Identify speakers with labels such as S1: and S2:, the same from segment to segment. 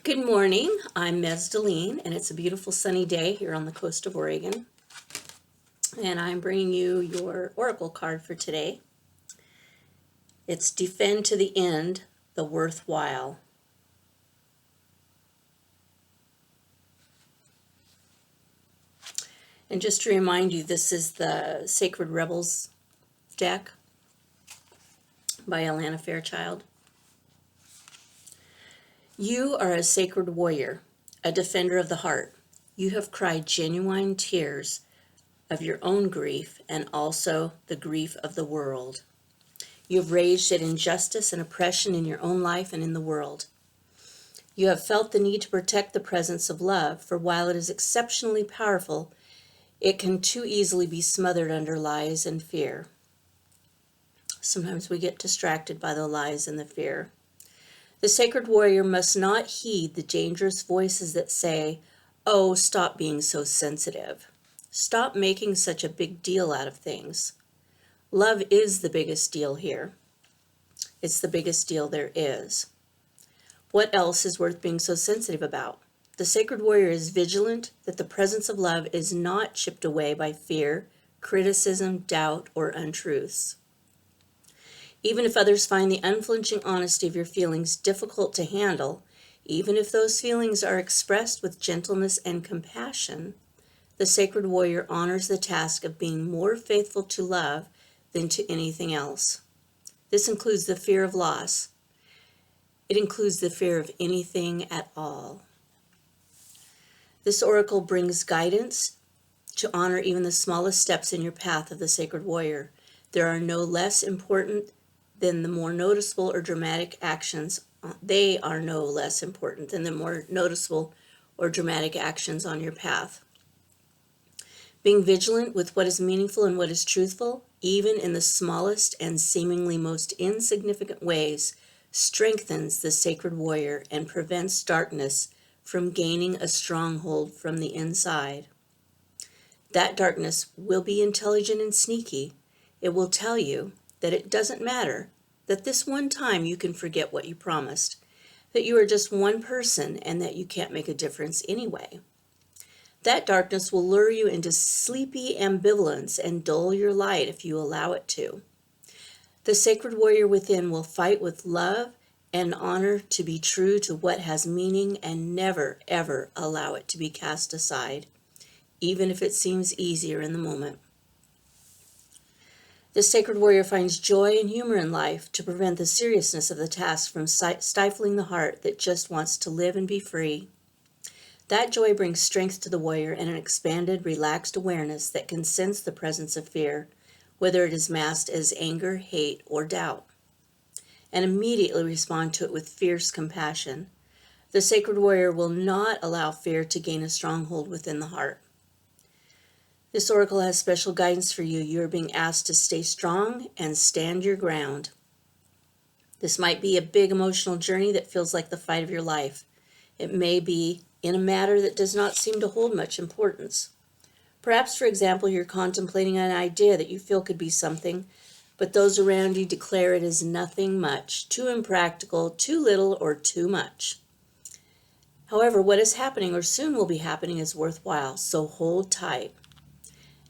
S1: Good morning, I'm Ms. Deline, and it's a beautiful sunny day here on the coast of Oregon. And I'm bringing you your oracle card for today. It's Defend to the End, the Worthwhile. And just to remind you, this is the Sacred Rebels deck by Alana Fairchild. You are a sacred warrior, a defender of the heart. You have cried genuine tears of your own grief and also the grief of the world. You have raged at injustice and oppression in your own life and in the world. You have felt the need to protect the presence of love, for while it is exceptionally powerful, it can too easily be smothered under lies and fear. Sometimes we get distracted by the lies and the fear. The sacred warrior must not heed the dangerous voices that say, "Oh, stop being so sensitive. Stop making such a big deal out of things." Love is the biggest deal here. It's the biggest deal there is. What else is worth being so sensitive about? The sacred warrior is vigilant that the presence of love is not chipped away by fear, criticism, doubt, or untruths. Even if others find the unflinching honesty of your feelings difficult to handle, even if those feelings are expressed with gentleness and compassion, the sacred warrior honors the task of being more faithful to love than to anything else. This includes the fear of loss. It includes the fear of anything at all. This oracle brings guidance to honor even the smallest steps in your path of the sacred warrior. They are no less important than the more noticeable or dramatic actions. They are no less important than the more noticeable or dramatic actions on your path. Being vigilant with what is meaningful and what is truthful, even in the smallest and seemingly most insignificant ways, strengthens the sacred warrior and prevents darkness from gaining a stronghold from the inside. That darkness will be intelligent and sneaky. It will tell you that it doesn't matter, that this one time you can forget what you promised, that you are just one person and that you can't make a difference anyway. That darkness will lure you into sleepy ambivalence and dull your light if you allow it to. The sacred warrior within will fight with love and honor to be true to what has meaning and never, ever allow it to be cast aside, even if it seems easier in the moment. The sacred warrior finds joy and humor in life to prevent the seriousness of the task from stifling the heart that just wants to live and be free. That joy brings strength to the warrior and an expanded, relaxed awareness that can sense the presence of fear, whether it is masked as anger, hate, or doubt, and immediately respond to it with fierce compassion. The sacred warrior will not allow fear to gain a stronghold within the heart. This oracle has special guidance for you. You are being asked to stay strong and stand your ground. This might be a big emotional journey that feels like the fight of your life. It may be in a matter that does not seem to hold much importance. Perhaps, for example, you're contemplating an idea that you feel could be something, but those around you declare it is nothing much, too impractical, too little, or too much. However, what is happening or soon will be happening is worthwhile, so hold tight.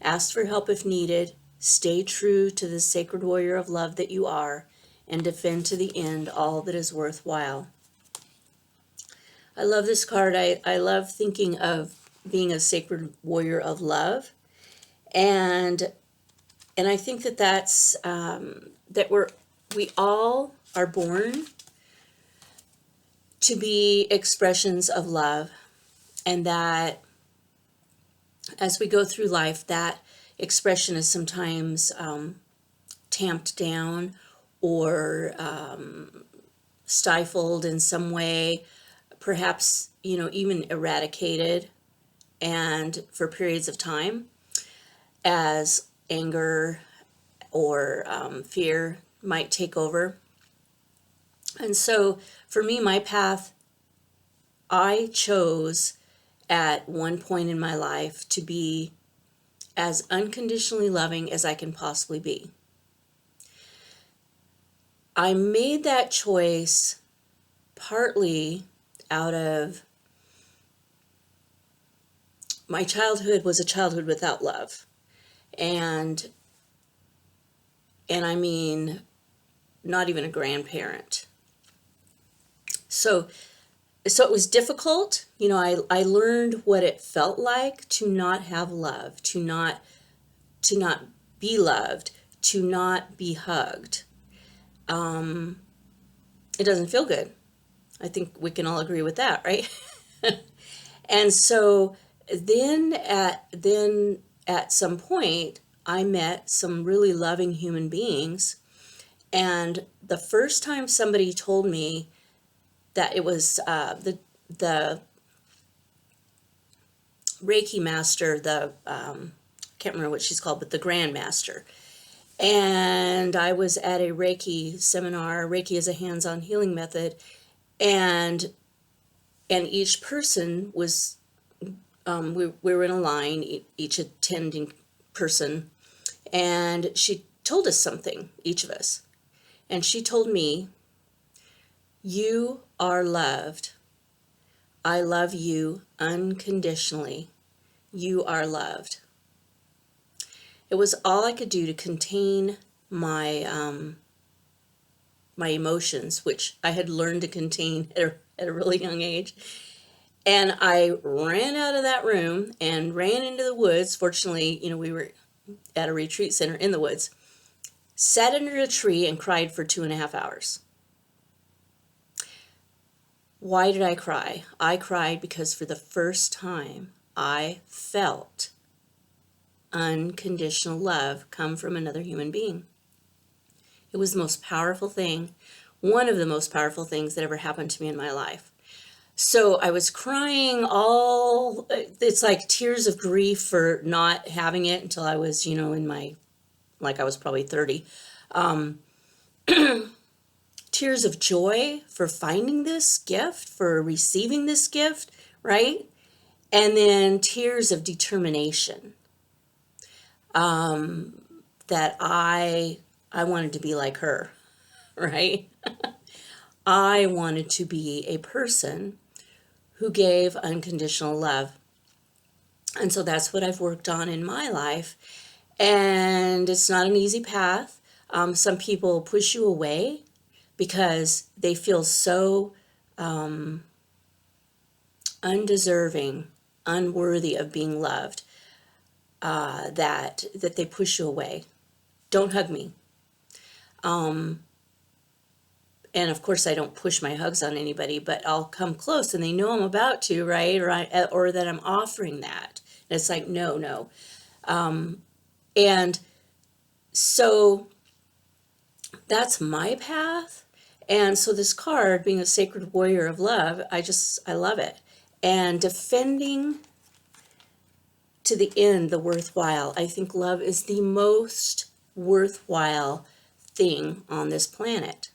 S1: Ask for help if needed, stay true to the sacred warrior of love that you are, and defend to the end all that is worthwhile. I love this card. I love thinking of being a sacred warrior of love, and I think that that's that we all are born to be expressions of love, and that as we go through life, that expression is sometimes tamped down or stifled in some way, perhaps, even eradicated, and for periods of time, as anger or fear might take over. And so for me, my path, I chose at one point in my life to be as unconditionally loving as I can possibly be. I made that choice partly out of my childhood was a childhood without love. And I mean, not even a grandparent. So it was difficult. I learned what it felt like to not have love, to not be loved, to not be hugged. It doesn't feel good. I think we can all agree with that, right? And so then at some point I met some really loving human beings, and the first time somebody told me that it was the Reiki master, the can't remember what she's called, but the Grand Master. And I was at a Reiki seminar. Reiki is a hands-on healing method, and each person was we were in a line, each attending person, and she told us something, each of us, and she told me, "You are loved. I love you unconditionally. You are loved." It was all I could do to contain my my emotions, which I had learned to contain at a really young age. And I ran out of that room and ran into the woods. Fortunately, we were at a retreat center in the woods. Sat under a tree and cried for 2.5 hours. Why did I cry? I cried because for the first time I felt unconditional love come from another human being. It was the most powerful thing, one of the most powerful things that ever happened to me in my life. So I was crying it's like tears of grief for not having it until I was, I was probably 30. Tears of joy for finding this gift, for receiving this gift, right? And then tears of determination. That I wanted to be like her, right? I wanted to be a person who gave unconditional love. And so that's what I've worked on in my life. And it's not an easy path. Some people push you away because they feel so undeserving, unworthy of being loved, that they push you away. Don't hug me. And of course, I don't push my hugs on anybody, but I'll come close and they know I'm about to, right? Or that I'm offering that. And it's like, no. And so that's my path. And so this card, being a sacred warrior of love, I love it. And defending to the end the worthwhile. I think love is the most worthwhile thing on this planet.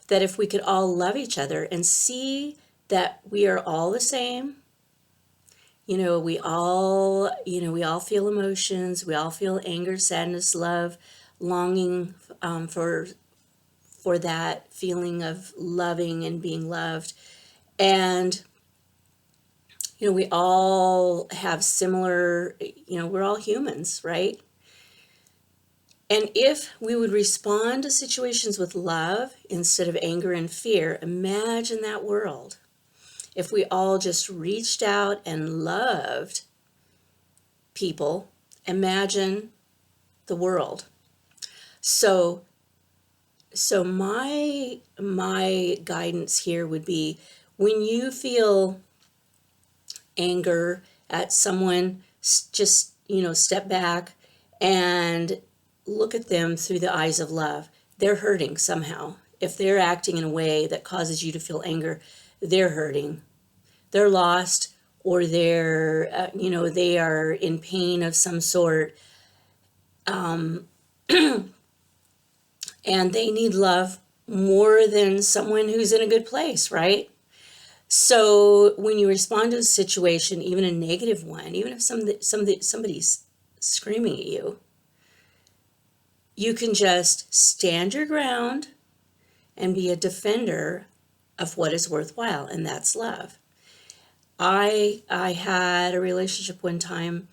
S1: That if we could all love each other and see that we are all the same, we all feel emotions, we all feel anger, sadness, love, longing for that feeling of loving and being loved. And we all have similar, we're all humans, right? And if we would respond to situations with love instead of anger and fear, imagine that world. If we all just reached out and loved people, imagine the world. So my guidance here would be, when you feel anger at someone, just, step back and look at them through the eyes of love. They're hurting somehow. If they're acting in a way that causes you to feel anger, they're hurting. They're lost, or they're, they are in pain of some sort. And they need love more than someone who's in a good place, right? So when you respond to a situation, even a negative one, even if somebody's screaming at you, you can just stand your ground and be a defender of what is worthwhile, and that's love. I had a relationship one time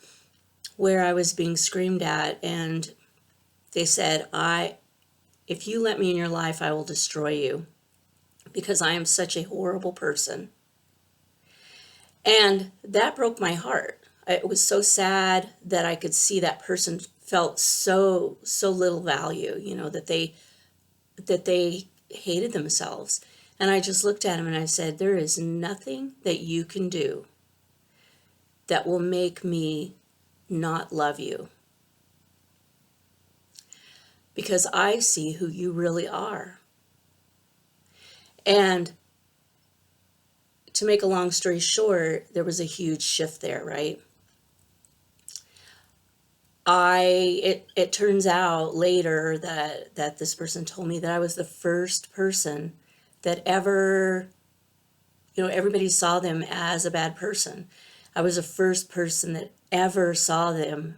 S1: where I was being screamed at, and they said, if you let me in your life, I will destroy you because I am such a horrible person. And that broke my heart. It was so sad that I could see that person felt so little value, that they hated themselves. And I just looked at him and I said, there is nothing that you can do that will make me not love you, because I see who you really are. And to make a long story short, there was a huge shift there, right? It turns out later that this person told me that I was the first person that ever, everybody saw them as a bad person. I was the first person that ever saw them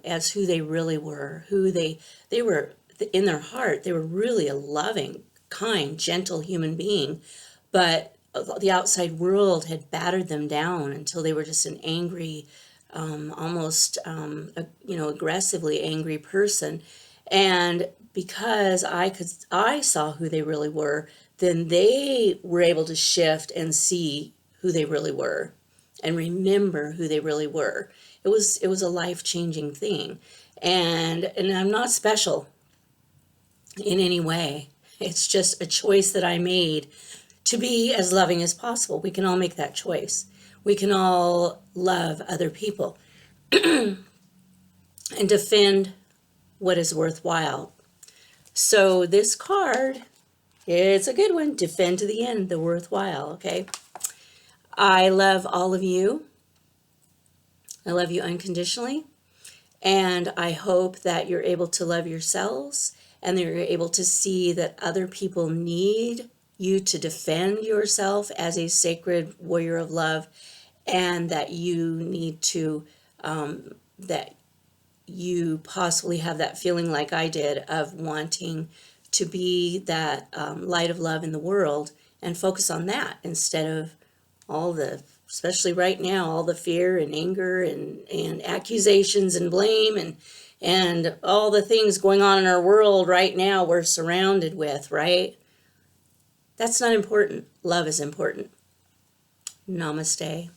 S1: as who they really were, they were in their heart. They were really a loving, kind, gentle human being, but the outside world had battered them down until they were just an angry, almost, aggressively angry person. And because I saw who they really were, then they were able to shift and see who they really were and remember who they really were. It was a life-changing thing. And I'm not special in any way. It's just a choice that I made to be as loving as possible. We can all make that choice. We can all love other people and defend what is worthwhile. So this card, it's a good one. Defend to the end, the worthwhile, okay? I love all of you. I love you unconditionally. And I hope that you're able to love yourselves and that you're able to see that other people need you to defend yourself as a sacred warrior of love, and that you need to, that you possibly have that feeling like I did of wanting to be that light of love in the world and focus on that instead of all the, especially right now, all the fear and anger and accusations and blame and all the things going on in our world right now we're surrounded with, right? That's not important. Love is important. Namaste.